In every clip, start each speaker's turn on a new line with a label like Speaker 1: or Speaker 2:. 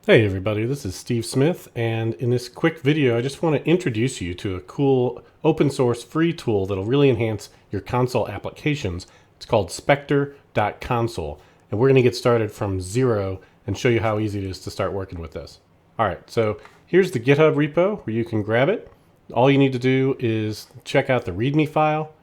Speaker 1: Hey everybody, this is Steve Smith, and in this quick video I just want to introduce you to a cool open source free tool that'll really enhance your console applications. It's called Specter.Console, and we're going to get started from zero and show you how easy it is to start working with this. Alright, so here's the GitHub repo where you can grab it. All you need to do is check out the README file.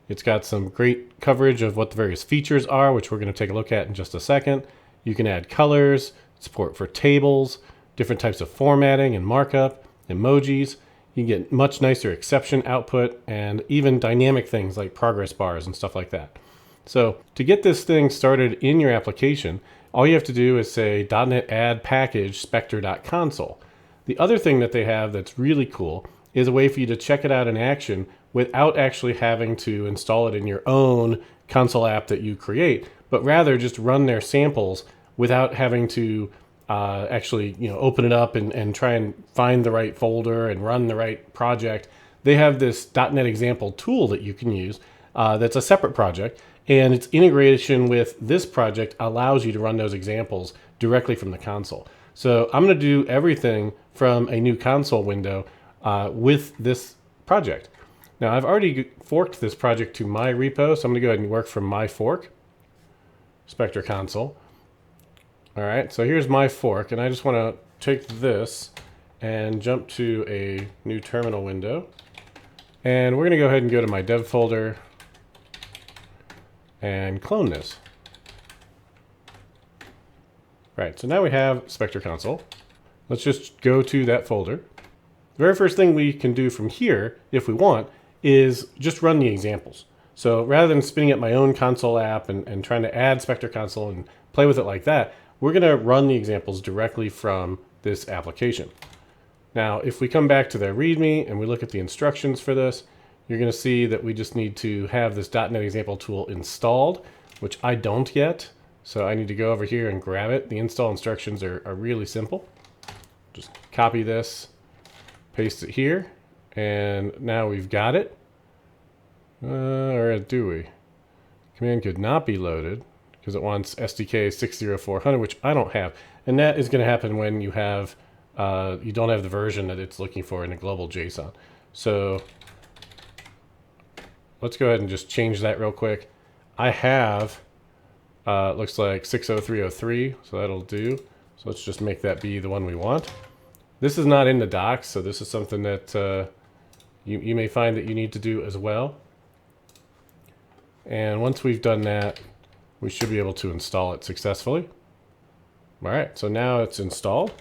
Speaker 1: It's got some great coverage of what the various features are, which we're going to take a look at in just a second. You can add colors, support for tables, different types of formatting and markup, emojis. You can get much nicer exception output and even dynamic things like progress bars and stuff like that. So to get this thing started in your application, all you have to do is say .NET add package Specter.Console. The other thing that they have that's really cool is a way for you to check it out in action without actually having to install it in your own console app that you create, but rather just run their samples without having to actually open it up and try and find the right folder and run the right project. They have this .NET example tool that you can use that's a separate project, and its integration with this project allows you to run those examples directly from the console. So I'm going to do everything from a new console window with this project. Now I've already forked this project to my repo, so I'm going to go ahead and work from my fork, Specter.Console. All right, so here's my fork, and I just want to take this and jump to a new terminal window. And we're going to go ahead and go to my dev folder and clone this. Right, so now we have Specter.Console. Let's just go to that folder. The very first thing we can do from here, if we want, is just run the examples. So rather than spinning up my own console app and trying to add Specter.Console and play with it like that, we're going to run the examples directly from this application. Now, if we come back to the README and we look at the instructions for this, you're going to see that we just need to have this .NET example tool installed, which I don't yet. So I need to go over here and grab it. The install instructions are really simple. Just copy this, paste it here, and now we've got it. Or do we? Command could not be loaded because it wants SDK 60400, which I don't have. And that is going to happen when you have you don't have the version that it's looking for in a global JSON. So let's go ahead and just change that real quick. I have looks like 60303, so that'll do. So let's just make that be the one we want. This is not in the docs, so this is something that you may find that you need to do as well. And once we've done that, we should be able to install it successfully. All right, so now it's installed.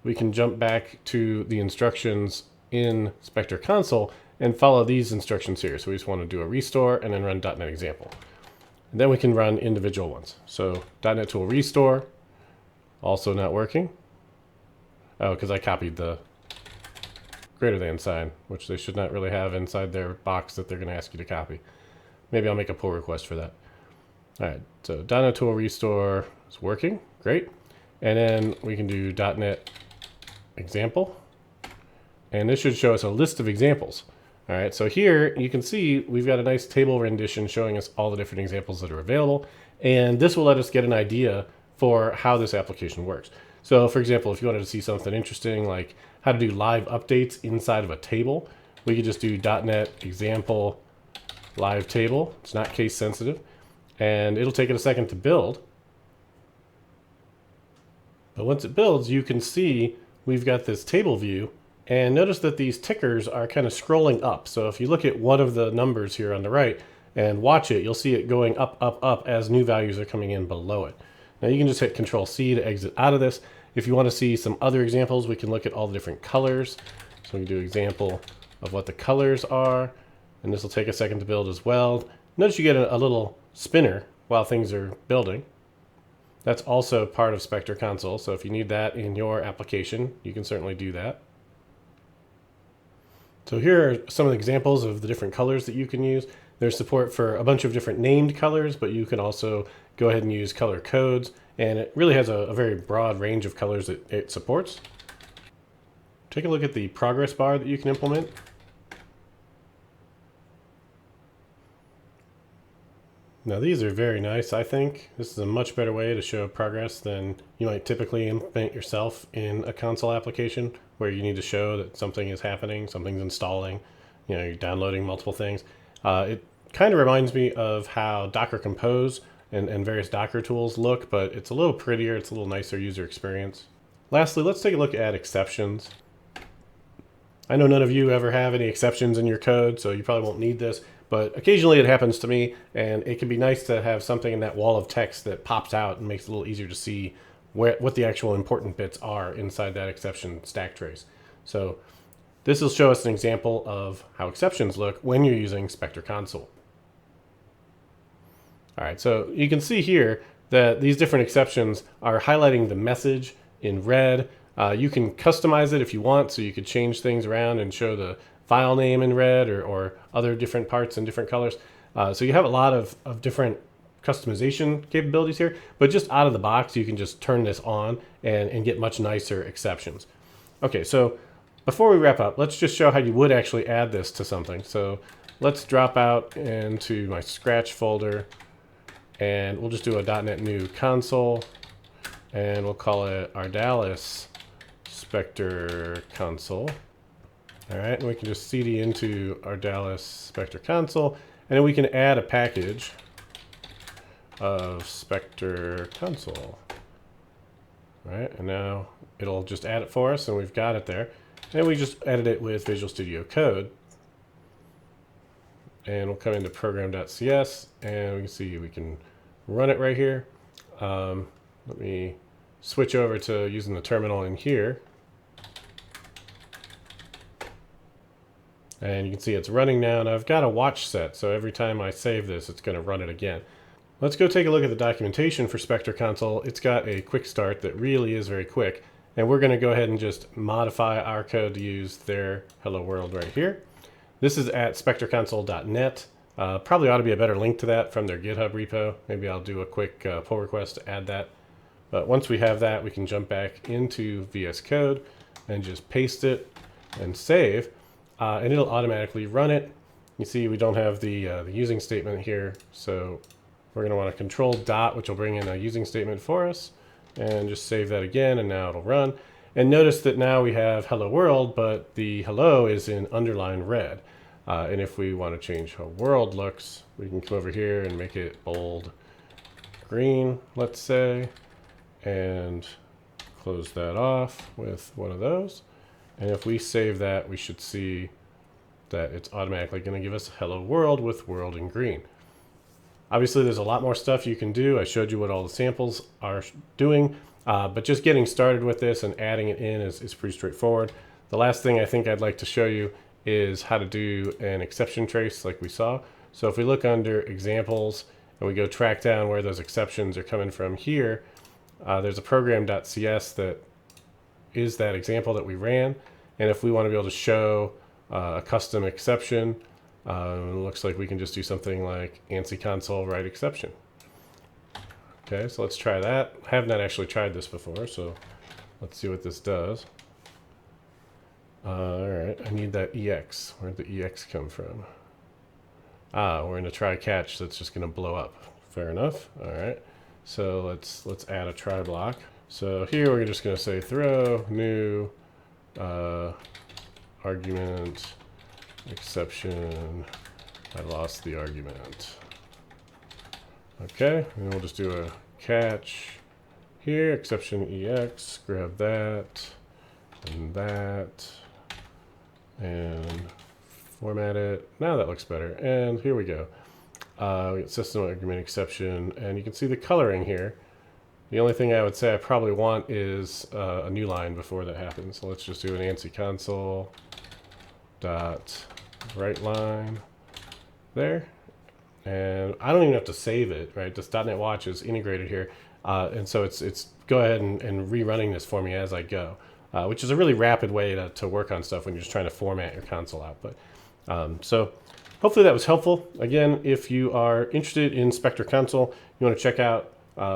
Speaker 1: We can jump back to the instructions in Specter.Console and follow these instructions here. So we just want to do a restore and then run .NET example. And then we can run individual ones. So .NET tool restore, also not working. Oh, because I copied the greater than sign, which they should not really have inside their box that they're going to ask you to copy. Maybe I'll make a pull request for that. All right, so .NET tool restore is working, great. And then we can do .NET example. And this should show us a list of examples. All right, so here you can see we've got a nice table rendition showing us all the different examples that are available. And this will let us get an idea for how this application works. So for example, if you wanted to see something interesting like how to do live updates inside of a table, we could just do .NET example live table. It's not case sensitive. And it'll take it a second to build. But once it builds, you can see we've got this table view, and notice that these tickers are kind of scrolling up. So if you look at one of the numbers here on the right and watch it, you'll see it going up, up, up as new values are coming in below it. Now you can just hit Control C to exit out of this. If you want to see some other examples, we can look at all the different colors. So we can do an example of what the colors are, and this will take a second to build as well. Notice you get a little spinner while things are building. That's also part of Specter.Console, so if you need that in your application, you can certainly do that. So here are some of the examples of the different colors that you can use. There's support for a bunch of different named colors, but you can also go ahead and use color codes, and it really has a very broad range of colors that it supports. Take a look at the progress bar that you can implement. Now these are very nice, I think. This is a much better way to show progress than you might typically implement yourself in a console application where you need to show that something is happening, something's installing, you're downloading multiple things. It kind of reminds me of how Docker Compose and various Docker tools look, but it's a little prettier, it's a little nicer user experience. Lastly, let's take a look at exceptions. I know none of you ever have any exceptions in your code, so you probably won't need this, but occasionally it happens to me, and it can be nice to have something in that wall of text that pops out and makes it a little easier to see what the actual important bits are inside that exception stack trace. So this will show us an example of how exceptions look when you're using Specter.Console. All right, so you can see here that these different exceptions are highlighting the message in red. You can customize it if you want, so you could change things around and show the file name in red or other different parts in different colors. So you have a lot of different customization capabilities here, but just out of the box, you can just turn this on and get much nicer exceptions. Okay, so before we wrap up, let's just show how you would actually add this to something. So let's drop out into my Scratch folder, and we'll just do a .NET new console, and we'll call it Ardalis Specter.Console. All right, and we can just cd into Ardalis Specter.Console, and then we can add a package of Specter.Console. All right, and now it'll just add it for us, and we've got it there. And we just edit it with Visual Studio Code. And we'll come into program.cs, and we can see we can run it right here. Let me switch over to using the terminal in here. And you can see it's running now, and I've got a watch set, so every time I save this, it's going to run it again. Let's go take a look at the documentation for Specter.Console. It's got a quick start that really is very quick, and we're going to go ahead and just modify our code to use their hello world right here. This is at Specter.Console.net. Probably ought to be a better link to that from their GitHub repo. Maybe I'll do a quick pull request to add that. But once we have that, we can jump back into VS Code and just paste it and save. And it'll automatically run it. You see we don't have the using statement here, so we're going to want to control dot, which will bring in a using statement for us, and just save that again, and now it'll run. And notice that now we have hello world, but the hello is in underlined red. And if we want to change how world looks, we can come over here and make it bold green, let's say, and close that off with one of those. And if we save that, we should see that it's automatically going to give us hello world with world in green. Obviously, there's a lot more stuff you can do. I showed you what all the samples are doing, but just getting started with this and adding it in is pretty straightforward. The last thing I think I'd like to show you is how to do an exception trace like we saw. So if we look under examples and we go track down where those exceptions are coming from here, there's a program.cs that is that example that we ran. And if we want to be able to show a custom exception, it looks like we can just do something like ANSI console write exception. Okay, so let's try that. I have not actually tried this before, so let's see what this does. All right, I need that EX. Where'd the EX come from? We're in a try catch, so it's just going to blow up. Fair enough. All right, so let's add a try block. So here we're just going to say throw new argument exception. I lost the argument. Okay, and we'll just do a catch here, exception EX, grab that, and format it. Now that looks better. And here we go. We got system argument exception, and you can see the coloring here. The only thing I would say I probably want is a new line before that happens. So let's just do an ANSI console dot write line there. And I don't even have to save it, right? This .NET Watch is integrated here. And so it's go ahead and rerunning this for me as I go, which is a really rapid way to work on stuff when you're just trying to format your console output. So hopefully that was helpful. Again, if you are interested in Specter.Console, you want to check out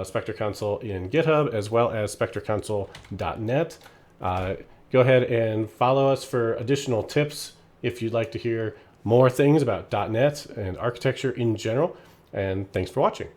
Speaker 1: Specter.Console in GitHub as well as Specter.Console.net. Go ahead and follow us for additional tips if you'd like to hear more things about .NET and architecture in general. And thanks for watching.